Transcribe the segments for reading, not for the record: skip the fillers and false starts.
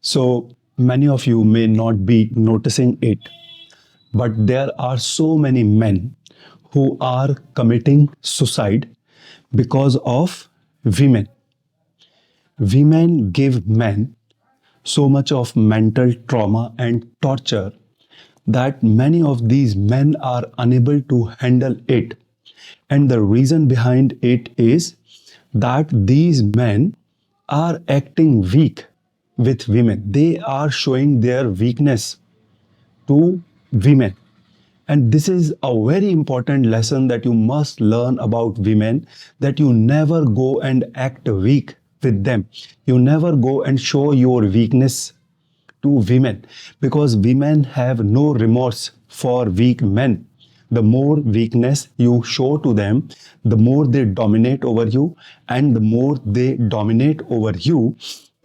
So many of you may not be noticing it, but there are so many men who are committing suicide because of women. Women give men so much of mental trauma and torture that many of these men are unable to handle it. And the reason behind it is that these men are acting weak with women. They are showing their weakness to women. And this is a very important lesson that you must learn about women, that you never go and act weak with them. You never go and show your weakness to women because women have no remorse for weak men. The more weakness you show to them, the more they dominate over you, and the more they dominate over you,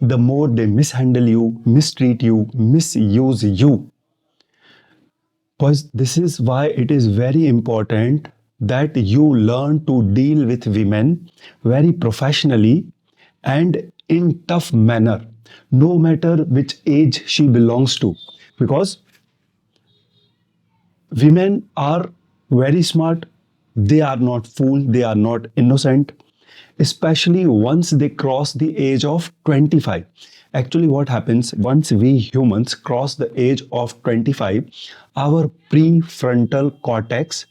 the more they mishandle you, mistreat you, misuse you. Because this is why it is very important that you learn to deal with women very professionally and in tough manner, no matter which age she belongs to. Because women are very smart, they are not fool, they are not innocent, especially once they cross the age of 25. Actually, what happens once we humans cross the age of 25, our prefrontal cortex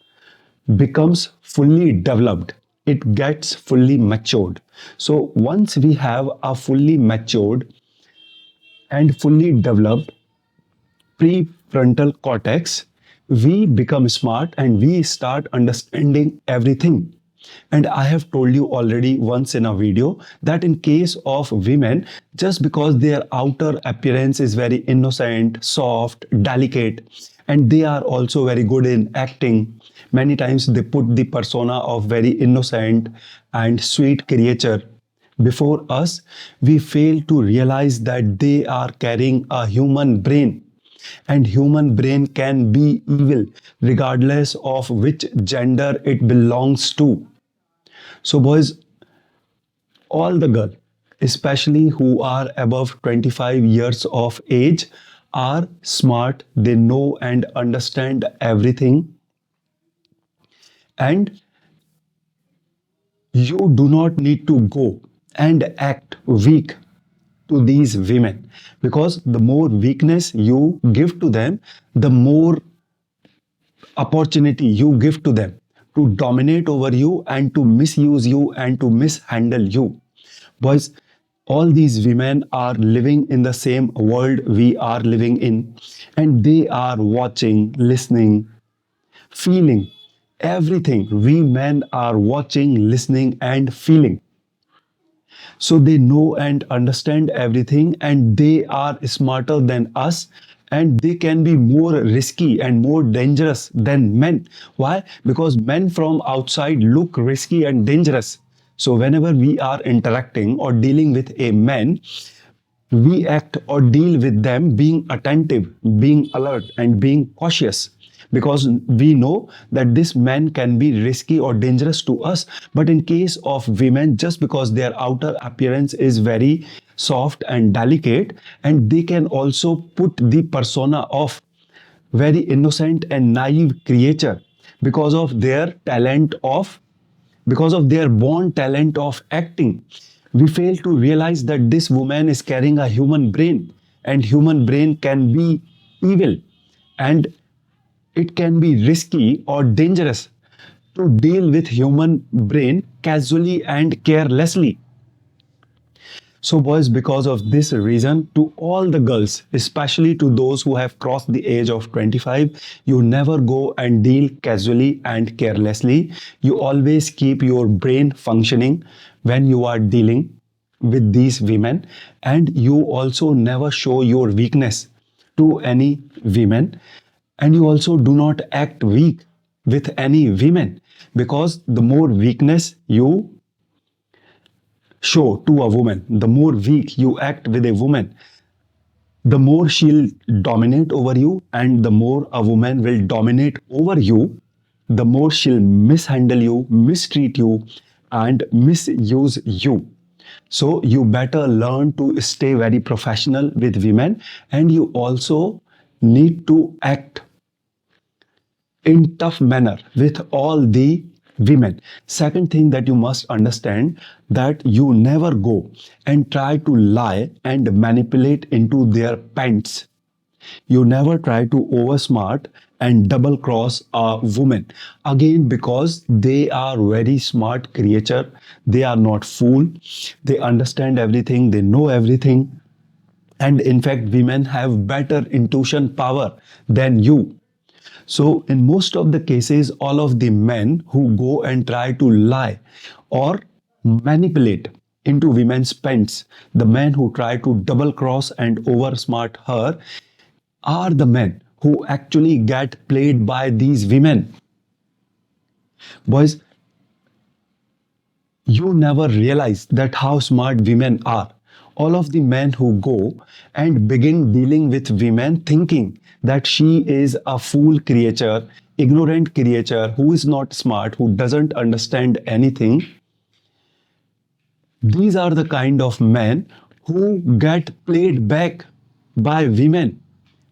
becomes fully developed. It gets fully matured. So once we have a fully matured and fully developed prefrontal cortex, we become smart and we start understanding everything. And I have told you already once in a video that in case of women, just because their outer appearance is very innocent, soft, delicate, and they are also very good in acting, many times they put the persona of very innocent and sweet creature before us, we fail to realize that they are carrying a human brain, and human brain can be evil regardless of which gender it belongs to. So boys, all the girls, especially who are above 25 years of age, are smart, they know and understand everything, and you do not need to go and act weak to these women, because the more weakness you give to them, the more opportunity you give to them to dominate over you and to misuse you and to mishandle you. Boys, all these women are living in the same world we are living in, and they are watching, listening, feeling everything we men are watching, listening, and feeling. So they know and understand everything, and they are smarter than us, and they can be more risky and more dangerous than men. Why? Because men from outside look risky and dangerous. So whenever we are interacting or dealing with a man, we act or deal with them being attentive, being alert, and being cautious, because we know that this man can be risky or dangerous to us. But in case of women, just because their outer appearance is very soft and delicate, and they can also put the persona of very innocent and naive creature because of their talent of because of their born talent of acting, we fail to realize that this woman is carrying a human brain, and human brain can be evil, and it can be risky or dangerous to deal with human brain casually and carelessly. So, boys, because of this reason, to all the girls, especially to those who have crossed the age of 25, you never go and deal casually and carelessly. You always keep your brain functioning when you are dealing with these women, and you also never show your weakness to any women, and you also do not act weak with any women, because the more weakness you show to a woman, the more weak you act with a woman, the more she'll dominate over you, and the more a woman will dominate over you, the more she'll mishandle you, mistreat you, and misuse you. So you better learn to stay very professional with women, and you also need to act in tough manner with all the women. Second thing that you must understand, that you never go and try to lie and manipulate into their pants. You never try to oversmart and double cross a woman. Again, because they are very smart creature. They are not fool. They understand everything. They know everything. And in fact, women have better intuition power than you. So, in most of the cases, all of the men who go and try to lie or manipulate into women's pants, the men who try to double cross and oversmart her, are the men who actually get played by these women. Boys, you never realize that how smart women are. All of the men who go and begin dealing with women thinking that she is a fool creature, ignorant creature who is not smart, who doesn't understand anything. These are the kind of men who get played back by women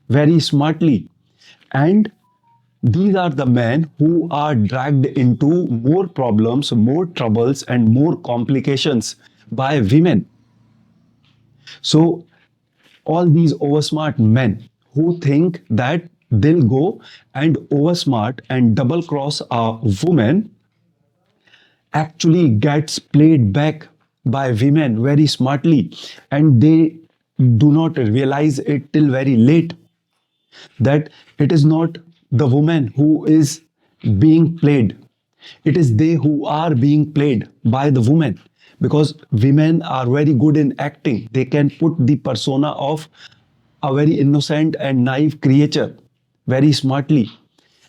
very smartly. And these are the men who are dragged into more problems, more troubles, and more complications by women. So, all these oversmart men who think that they'll go and oversmart and double cross a woman actually gets played back by women very smartly, and they do not realize it till very late that it is not the woman who is being played. It is they who are being played by the woman, because women are very good in acting. They can put the persona of a very innocent and naive creature very smartly.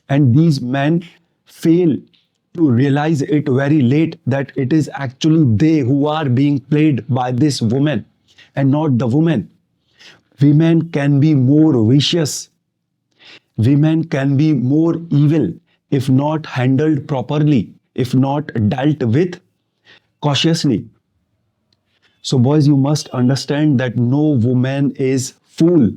And these men fail to realize it very late that it is actually they who are being played by this woman and not the woman. Women can be more vicious. Women can be more evil if not handled properly, if not dealt with cautiously. So, boys, you must understand that no woman is fool.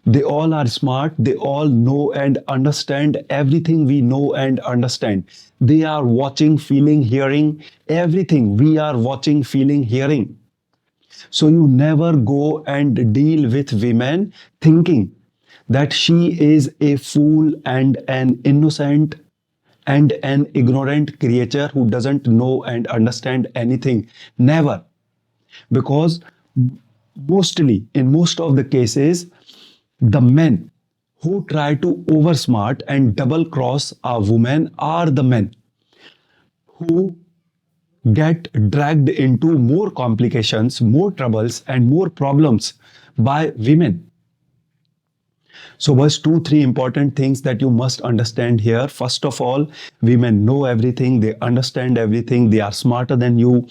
They all are smart. They all know and understand everything we know and understand. They are watching, feeling, hearing everything. We are watching, feeling, hearing. So you never go and deal with women thinking that she is a fool and an innocent and an ignorant creature who doesn't know and understand anything. Never. Because mostly, in most of the cases, the men who try to oversmart and double cross a woman are the men who get dragged into more complications, more troubles, and more problems by women. So, was two, three important things that you must understand here. First of all, women know everything, they understand everything, they are smarter than you,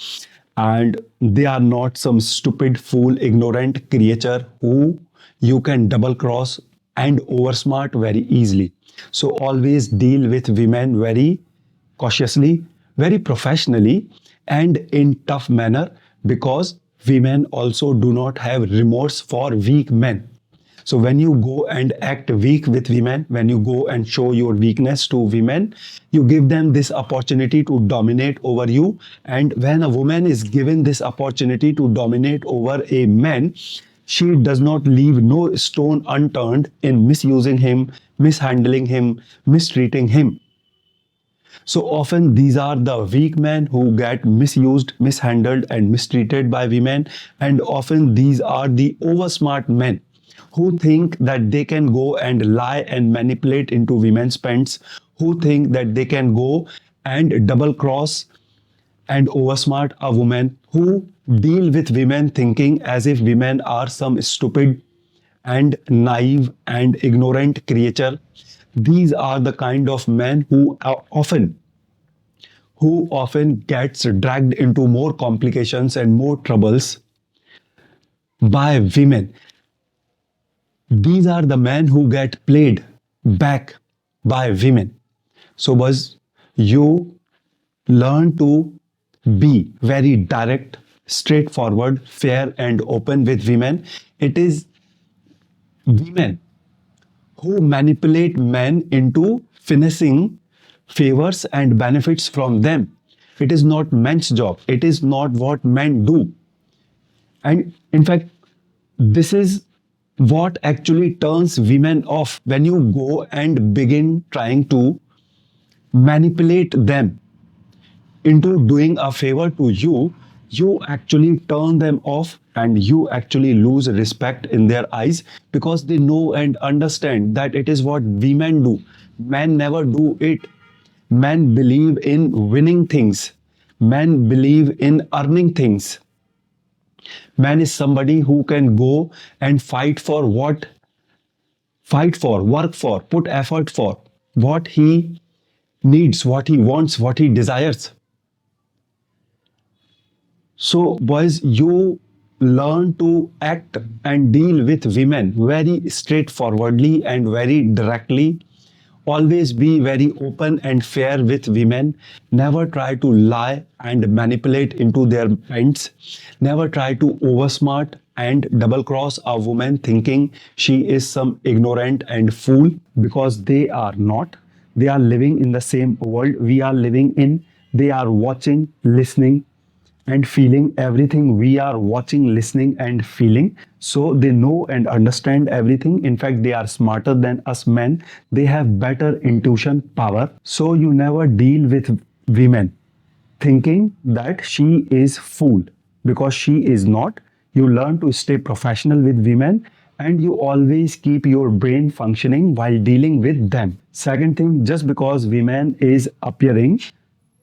and they are not some stupid, fool, ignorant creature who you can double cross and oversmart very easily. So, always deal with women very cautiously, very professionally, and in tough manner, because women also do not have remorse for weak men. So when you go and act weak with women, when you go and show your weakness to women, you give them this opportunity to dominate over you. And when a woman is given this opportunity to dominate over a man, she does not leave no stone unturned in misusing him, mishandling him, mistreating him. So often these are the weak men who get misused, mishandled, and mistreated by women. And often these are the oversmart men who think that they can go and lie and manipulate into women's pants, who think that they can go and double cross and oversmart a woman, who deal with women thinking as if women are some stupid and naive and ignorant creature. These are the kind of men who often gets dragged into more complications and more troubles by women. These are the men who get played back by women. So, was you learn to be very direct, straightforward, fair, and open with women. It is women who manipulate men into finessing favors and benefits from them. It is not men's job. It is not what men do. And in fact, this is what actually turns women off when you go and begin trying to manipulate them into doing a favor to you, you actually turn them off and you actually lose respect in their eyes because they know and understand that it is what women do. Men never do it. Men believe in winning things. Men believe in earning things. Man is somebody who can go and fight for, work for, put effort for what he needs, what he wants, what he desires. So, boys, you learn to act and deal with women very straightforwardly and very directly. Always be very open and fair with women. Never try to lie and manipulate into their minds. Never try to oversmart and double cross a woman thinking she is some ignorant and fool because they are not. They are living in the same world we are living in. They are watching, listening, and feeling everything we are watching, listening, and feeling. So they know and understand everything. In fact, they are smarter than us men. They have better intuition power. So you never deal with women thinking that she is fool because she is not. You learn to stay professional with women and you always keep your brain functioning while dealing with them. Second thing, just because women is appearing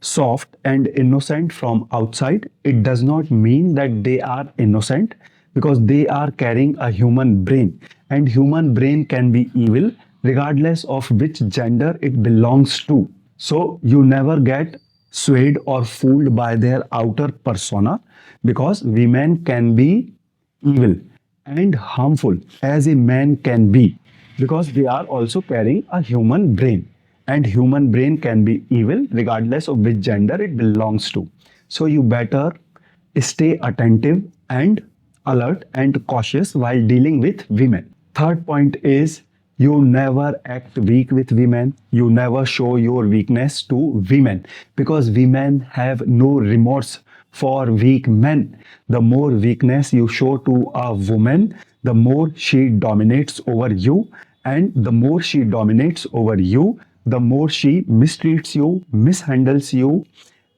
soft and innocent from outside, it does not mean that they are innocent because they are carrying a human brain. And human brain can be evil regardless of which gender it belongs to. So you never get swayed or fooled by their outer persona because women can be evil and harmful as a man can be because they are also carrying a human brain and human brain can be evil regardless of which gender it belongs to. So you better stay attentive and alert and cautious while dealing with women. Third point is you never act weak with women. You never show your weakness to women because women have no remorse for weak men. The more weakness you show to a woman, the more she dominates over you. And the more she dominates over you, the more she mistreats you, mishandles you,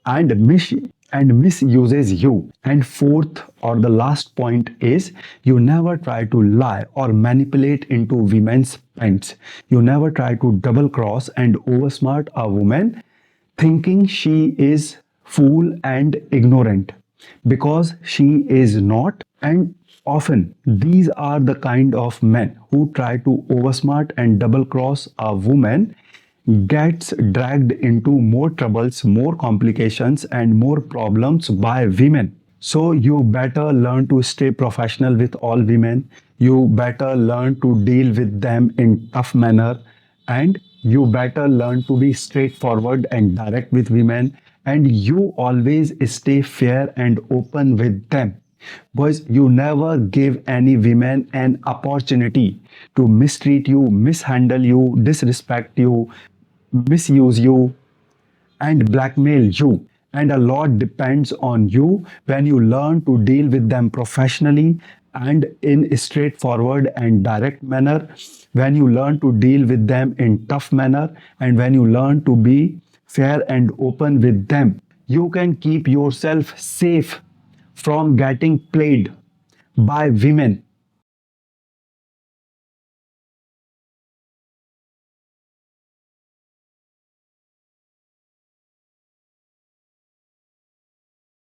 and misuses you. And fourth or the last point is you never try to lie or manipulate into women's minds. You never try to double cross and oversmart a woman thinking she is fool and ignorant because she is not. And often these are the kind of men who try to oversmart and double cross a woman gets dragged into more troubles, more complications, and more problems by women. So you better learn to stay professional with all women. You better learn to deal with them in tough manner, and you better learn to be straightforward and direct with women. And you always stay fair and open with them. Boys, you never give any women an opportunity to mistreat you, mishandle you, disrespect you, misuse you, and blackmail you. And a lot depends on you when you learn to deal with them professionally and in a straightforward and direct manner, when you learn to deal with them in tough manner, and when you learn to be fair and open with them. You can keep yourself safe from getting played by women